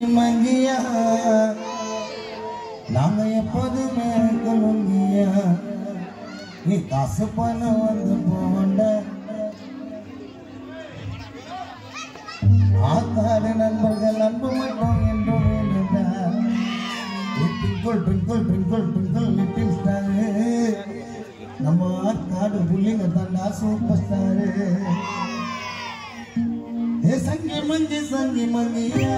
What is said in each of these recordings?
மங்கியா நாங்க எப்போதுமே குலுங்கியா நீ காசு பணம் வந்து போண்ட ஆத்தாடு நண்பர்கள் அன்பு மட்டும் என்று வேண்டுதா twinkle twinkle twinkle twinkle little star நம்ம ஆத்தாடு புள்ளிங்க தாண்டா சூப்பர் ஸ்டாரு संगी मंगिया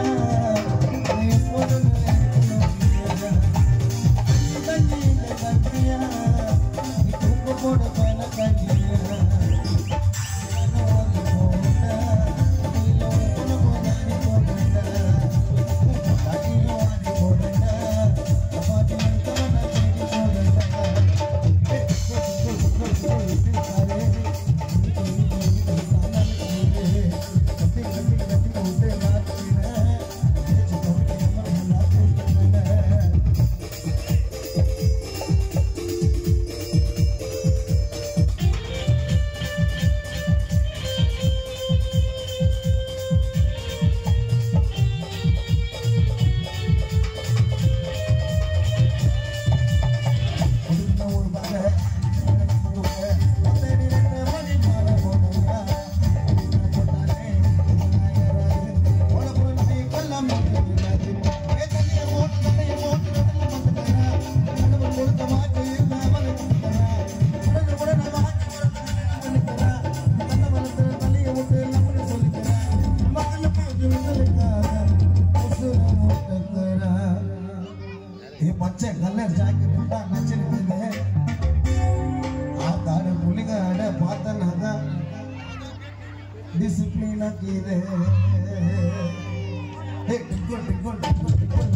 பச்சை கலர் ஜாக்கெட் தான் நச்சிருக்குது ஆத்தாடு புள்ளிங்காட பார்த்தனாதான் டிசிப்ளினா கீழே டிங்கோல் டிங்கோல் டிங்கோல் டிங்கோல்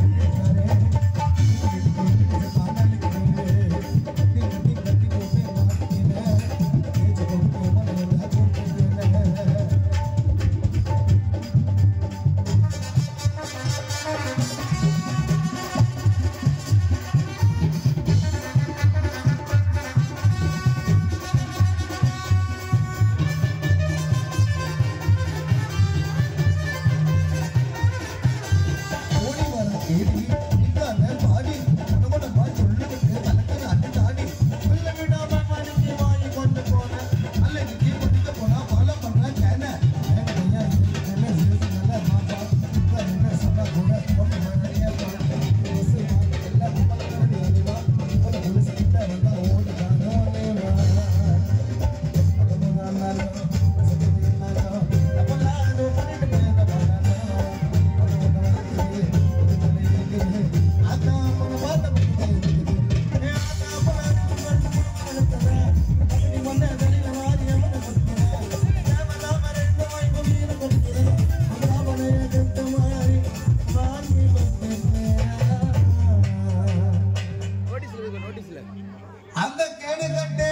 அந்த கேடு கட்டு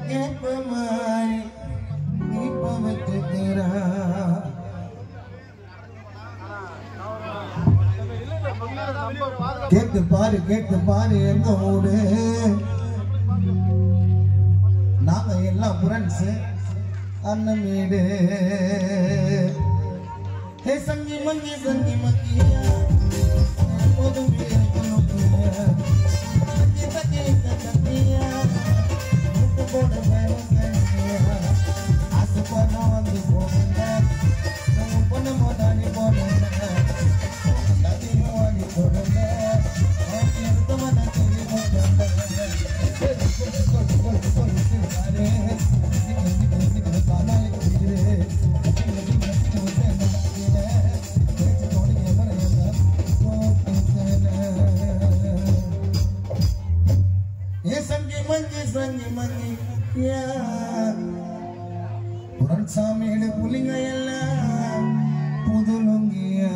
கேட்பமாய் இப்ப வச்சுக்கிறா கேட்டு பாரு எங்க ஊடு நாங்க எல்லாம் ஃப்ரெண்ட்ஸ் அண்ணன் வீடு சங்கி மங்கியா போதும் संगी मंगिया सामीड पुलिंग पुदुलुंगिया